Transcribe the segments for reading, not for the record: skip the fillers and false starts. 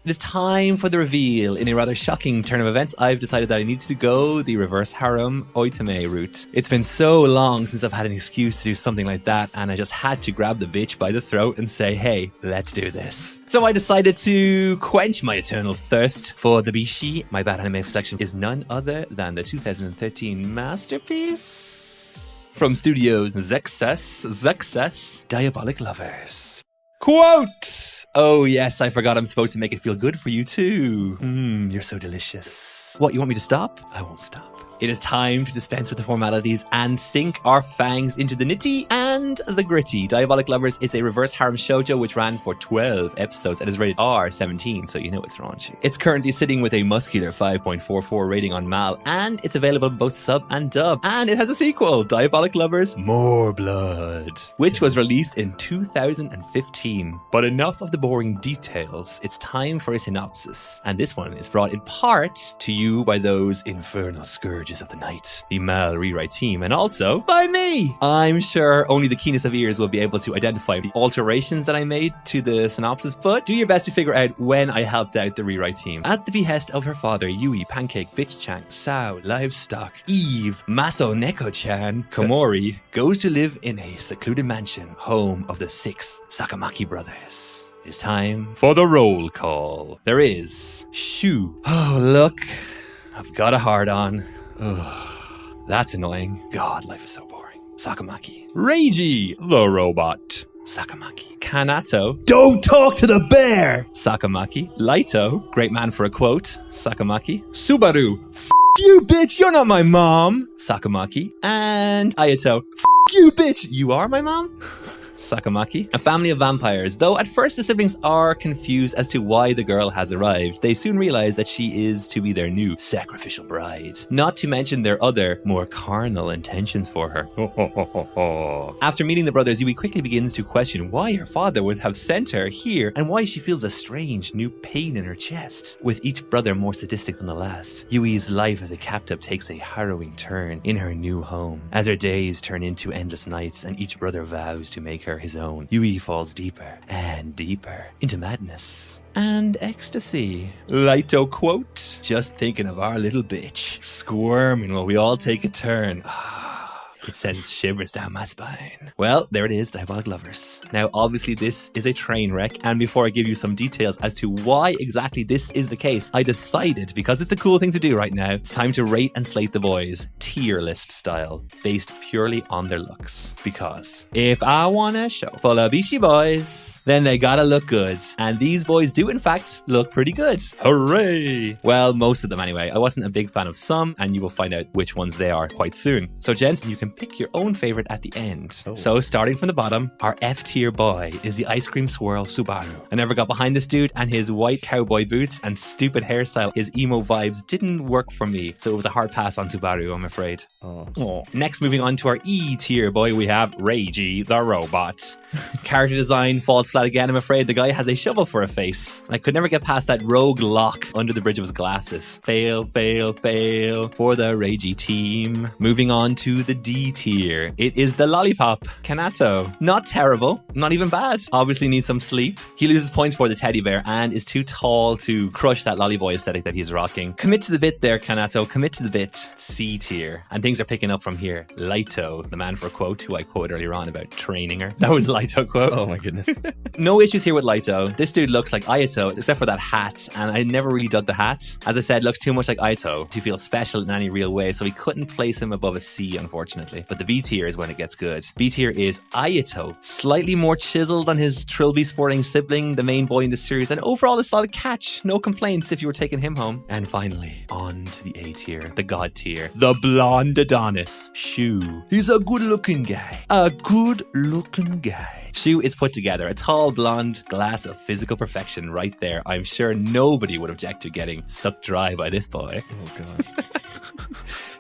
It is time for the reveal. In a rather shocking turn of events, I've decided that I need to go the reverse harem oitame route. It's been so long since I've had an excuse to do something like that, and I just had to grab the bitch by the throat and say, hey, let's do this. So I decided to quench my eternal thirst for the bishi. My bad anime selection is none other than the 2013 masterpiece from studios Success, Diabolik Lovers. Quote! Oh yes, I forgot I'm supposed to make it feel good for you too. You're so delicious. What, you want me to stop? I won't stop. It is time to dispense with the formalities and sink our fangs into the nitty and the gritty. Diabolik Lovers is a reverse harem shoujo which ran for 12 episodes and is rated R17, so you know it's raunchy. It's currently sitting with a muscular 5.44 rating on Mal, and it's available in both sub and dub. And it has a sequel, Diabolik Lovers More Blood, which was released in 2015. But enough of the boring details. It's time for a synopsis. And this one is brought in part to you by those infernal scourges of the night, the Mal rewrite team, and also by me. I'm sure only the keenest of ears will be able to identify the alterations that I made to the synopsis, but do your best to figure out when I helped out the rewrite team. At the behest of her father, Yui, Pancake, Bitch-chan, Sao, Livestock, Eve, Maso Neko-chan, Komori goes to live in a secluded mansion, home of the 6 Sakamaki brothers. It's time for the roll call. There is Shu. Oh, look, I've got a hard on. Ugh, that's annoying. God, life is so boring. Sakamaki. Reiji, the robot. Sakamaki. Kanato, don't talk to the bear. Sakamaki. Laito, great man for a quote. Sakamaki. Subaru, f*** you bitch, you're not my mom. Sakamaki. And Ayato, f*** you bitch, you are my mom. Sakamaki. A family of vampires. Though at first the siblings are confused as to why the girl has arrived, they soon realize that she is to be their new sacrificial bride. Not to mention their other, more carnal intentions for her. After meeting the brothers, Yui quickly begins to question why her father would have sent her here and why she feels a strange new pain in her chest. With each brother more sadistic than the last, Yui's life as a captive takes a harrowing turn in her new home. As her days turn into endless nights and each brother vows to make her his own, Yui falls deeper and deeper into madness and ecstasy. Laito quote, just thinking of our little bitch squirming while we all take a turn. It sends shivers down my spine. Well, there it is, Diabolik Lovers. Now, obviously, this is a train wreck, and before I give you some details as to why exactly this is the case, I decided, because it's the cool thing to do right now, it's time to rate and slate the boys, tier list style, based purely on their looks. Because if I want a show full of bishi boys, then they gotta look good. And these boys do, in fact, look pretty good. Hooray! Well, most of them anyway. I wasn't a big fan of some, and you will find out which ones they are quite soon. So, gents, you can pick your own favorite at the end. So starting from the bottom, our F-tier boy is the ice cream swirl Subaru. I never got behind this dude, and his white cowboy boots and stupid hairstyle, his emo vibes didn't work for me, so it was a hard pass on Subaru, I'm afraid. Next, moving on to our E-tier boy, we have Reiji, the robot. Character design falls flat again, I'm afraid. The guy has a shovel for a face. I could never get past that rogue lock under the bridge of his glasses. Fail, fail, fail for the Reiji team. Moving on to the D tier. It is the lollipop, Kanato. Not terrible, not even bad. Obviously needs some sleep. He loses points for the teddy bear and is too tall to crush that lollyboy aesthetic that he's rocking. Commit to the bit there, Kanato. Commit to the bit. C tier. And things are picking up from here. Laito, the man for a quote, who I quoted earlier on about training her. That was Laito quote. Oh my goodness. No issues here with Laito. This dude looks like Ayato, except for that hat. And I never really dug the hat. As I said, looks too much like Ayato to feel special in any real way. So we couldn't place him above a C, unfortunately. But the B tier is when it gets good. B tier is Ayato, slightly more chiseled than his trilby sporting sibling, the main boy in the series, and overall a solid catch. No complaints if you were taking him home. And finally, on to the A tier, the God tier, the blonde Adonis, Shu. He's a good looking guy. A good looking guy. Shu is put together, a tall blonde glass of physical perfection right there. I'm sure nobody would object to getting sucked dry by this boy. Oh god.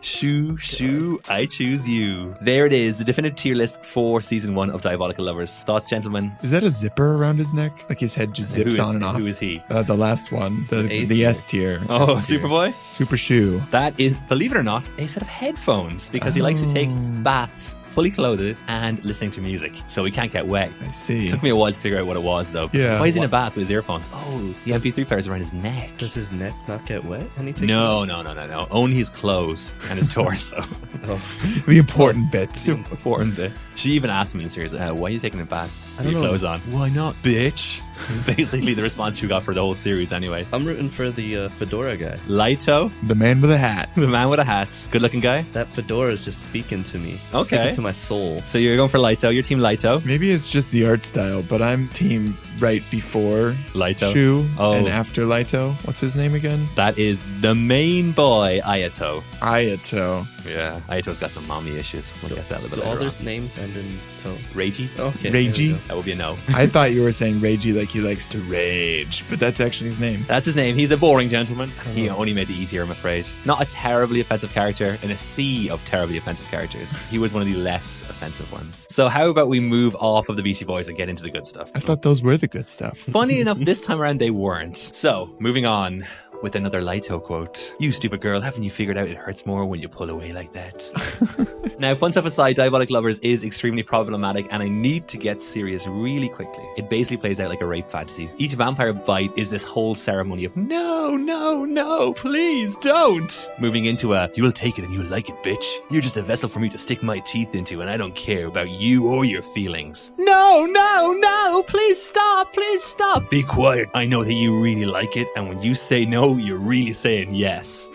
Shoo, I choose you. There it is, the definitive tier list for season 1 of Diabolik Lovers. Thoughts, gentlemen? Is that a zipper around his neck? Like his head just zips on and off? Who is he? The last one. The S tier. Oh, S tier. Superboy? Super Shu. That is, believe it or not, a set of headphones because he likes to take baths fully clothed, and listening to music. So we can't get wet. I see. It took me a while to figure out what it was, though. Yeah. Why is he in a bath with his earphones? Oh, the MP3 player's around his neck. Does his neck not get wet when he takes No. Only his clothes and his torso. The important bits. Important bits. She even asked him in the series, why are you taking a bath? I With don't your know. clothes on. Why not, bitch? It's basically the response she got for the whole series anyway. I'm rooting for the fedora guy. Laito, The man with a hat. the man with a hat. Good looking guy. That fedora is just speaking to me. Okay. Speaking to my soul. So you're going for Laito. You're team Laito. Maybe it's just the art style, but I'm team right before Laito. Shu Oh. and after Laito. What's his name again? That is the main boy, Ayato. Ayato. Yeah. Ayato's got some mommy issues. We'll get to that a little Do bit all later their on. names end in toe? Reiji? Okay. Reiji? there we go. That would be a no. I thought you were saying Reiji like he likes to rage, but that's actually his name. That's his name. He's a boring gentleman. He only made it easier, I'm afraid. Not a terribly offensive character in a sea of terribly offensive characters. He was one of the less offensive ones. So how about we move off of the Beastie Boys and get into the good stuff? I thought those were the good stuff. Funny enough, this time around they weren't. So, moving on with another Laito quote. You stupid girl, haven't you figured out it hurts more when you pull away like that? Now, fun stuff aside, Diabolik Lovers is extremely problematic and I need to get serious really quickly. It basically plays out like a rape fantasy. Each vampire bite is this whole ceremony of no, please don't. Moving into a, you'll take it and you'll like it, bitch. You're just a vessel for me to stick my teeth into and I don't care about you or your feelings. No, please stop. Be quiet. I know that you really like it and when you say no, you're really saying yes.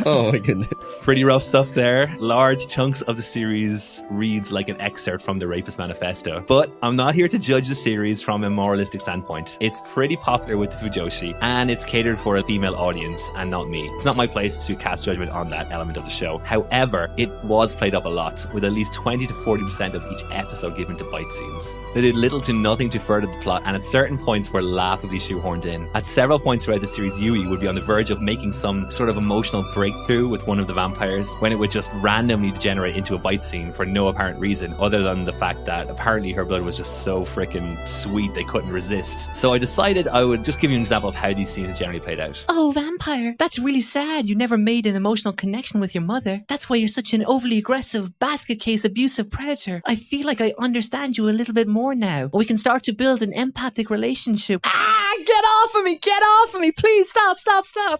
Oh my goodness. Pretty rough stuff there. Large chunks of the series reads like an excerpt from the Rapist Manifesto. But I'm not here to judge the series from a moralistic standpoint. It's pretty popular with the Fujoshi, and it's catered for a female audience and not me. It's not my place to cast judgment on that element of the show. However, it was played up a lot, with at least 20 to 40% of each episode given to bite scenes. They did little to nothing to further the plot, and at certain points were laughably shoehorned in. At several points throughout the series, Yui would be on the verge of making some sort of emotional breakthrough with one of the vampires when it would just randomly degenerate into a bite scene for no apparent reason other than the fact that apparently her blood was just so freaking sweet they couldn't resist. So I decided I would just give you an example of how these scenes generally played out. Oh, vampire, that's really sad. You never made an emotional connection with your mother. That's why you're such an overly aggressive, basket case abusive predator. I feel like I understand you a little bit more now. We can start to build an empathic relationship. Get off of me, please stop.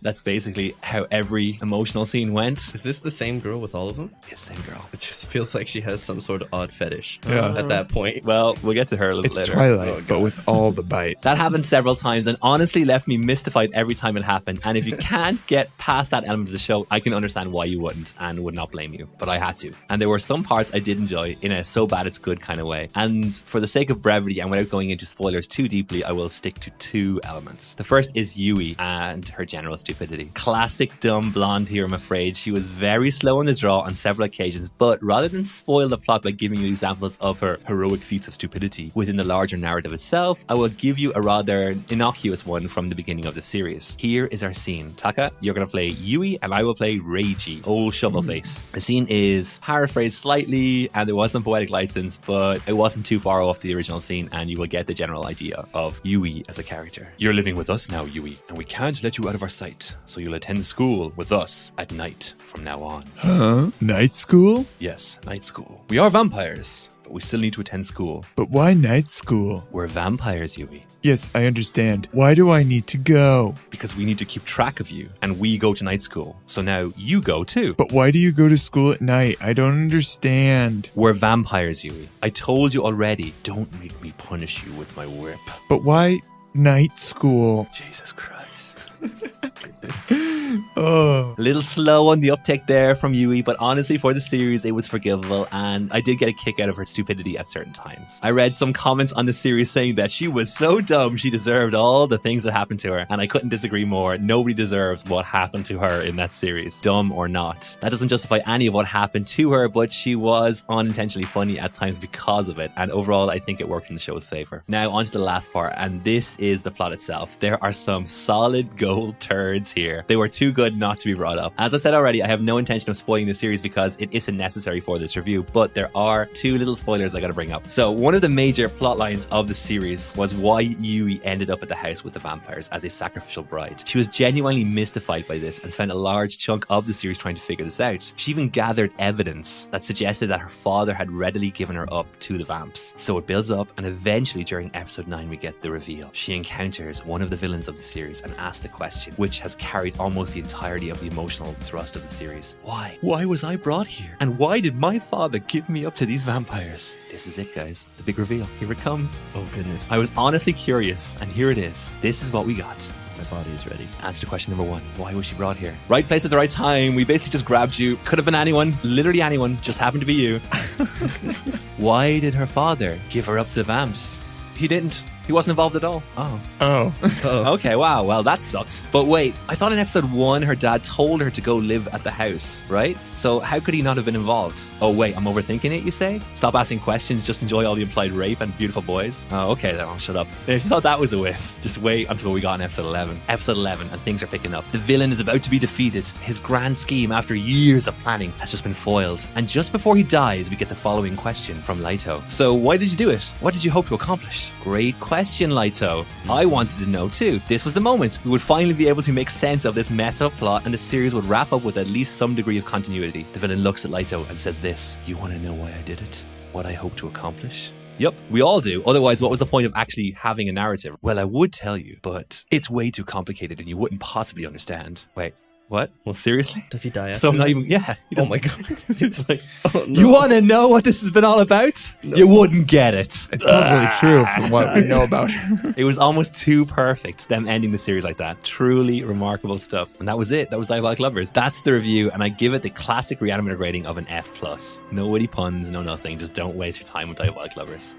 That's basically how every emotional scene went. Is this the same girl with all of them? Yes, same girl. It just feels like she has some sort of odd fetish Yeah. at that point. Well, we'll get to her a little It's later. Twilight, but with all the bite. That happened several times and honestly left me mystified every time it happened. And if you can't get past that element of the show, I can understand why you wouldn't and would not blame you. But I had to. And there were some parts I did enjoy in a so bad it's good kind of way. And for the sake of brevity and without going into spoilers too deeply, I will stick to two elements. The first is Yui and her general stupidity. Classic dumb blonde here, I'm afraid. She was very slow on the draw on several occasions, but rather than spoil the plot by giving you examples of her heroic feats of stupidity within the larger narrative itself, I will give you a rather innocuous one from the beginning of the series. Here is our scene. Taka, you're going to play Yui and I will play Reiji, old shovel face. The scene is paraphrased slightly and there was some poetic license, but it wasn't too far off the original scene and you will get the general idea of Yui as a character. You're living with us now, Yui, and we can't let you out of our sight, so you'll attend school with us at night from now on. Huh? Night school? Yes, night school. We are vampires, but we still need to attend school. But why night school? We're vampires, Yui, Yes, I understand. Why do I need to go? because we need to keep track of you, and we go to night school. So now you go too. But why do you go to school at night? I don't understand. We're vampires, Yui. I told you already. Don't make me punish you with my whip. But why night school? Jesus Christ. Oh. A little slow on the uptake there from Yui, but honestly for the series it was forgivable and I did get a kick out of her stupidity at certain times. I read some comments on the series saying that she was so dumb she deserved all the things that happened to her, and I couldn't disagree more. Nobody deserves what happened to her in that series, dumb or not. That doesn't justify any of what happened to her, but she was unintentionally funny at times because of it, and overall I think it worked in the show's favor. Now on to the last part, and this is the plot itself. There are some solid gold turds here. They were too good good not to be brought up. As I said already, I have no intention of spoiling this series because it isn't necessary for this review, but there are 2 little spoilers I gotta bring up. So one of the major plot lines of the series was why Yui ended up at the house with the vampires as a sacrificial bride. She was genuinely mystified by this and spent a large chunk of the series trying to figure this out. She even gathered evidence that suggested that her father had readily given her up to the vamps. So it builds up, and eventually during episode 9 we get the reveal. She encounters one of the villains of the series and asks the question, which has carried almost the entirety of the emotional thrust of the series. Why? Why was I brought here? And why did my father give me up to these vampires? This is it, guys. The big reveal. Here it comes. Oh, goodness. I was honestly curious, and here it is. This is what we got. My body is ready. Answer to question number 1. Why was she brought here? Right place at the right time. We basically just grabbed you. Could have been anyone. Literally anyone. Just happened to be you. Why did her father give her up to the vamps? He didn't. He wasn't involved at all. Oh. Okay, wow. Well, that sucks. But wait, I thought in episode 1 her dad told her to go live at the house, right? So how could he not have been involved? Oh wait, I'm overthinking it, you say? Stop asking questions, just enjoy all the implied rape and beautiful boys? Oh, okay then, I'll shut up. If you thought that was a whiff, just wait until we got in episode 11. Episode 11, and things are picking up. The villain is about to be defeated. His grand scheme, after years of planning, has just been foiled. And just before he dies, we get the following question from Laito. So why did you do it? What did you hope to accomplish? Great question, Laito. I wanted to know too. This was the moment we would finally be able to make sense of this mess up plot, and the series would wrap up with at least some degree of continuity. The villain looks at Laito and says this: you want to know why I did it? What I hope to accomplish? Yep, we all do. Otherwise, what was the point of actually having a narrative? Well, I would tell you, but it's way too complicated and you wouldn't possibly understand. Wait, what? Well, seriously? Does he die after So I'm not that? even, yeah. Oh my god. It's like, Oh, no. you want to know what this has been all about? You wouldn't get it. It's not really true from what we know about her. It was almost too perfect, them ending the series like that. Truly remarkable stuff. And that was it. That was Diabolik Lovers. That's the review, and I give it the classic reanimated rating of an F+. No witty puns, no nothing. Just don't waste your time with Diabolik Lovers.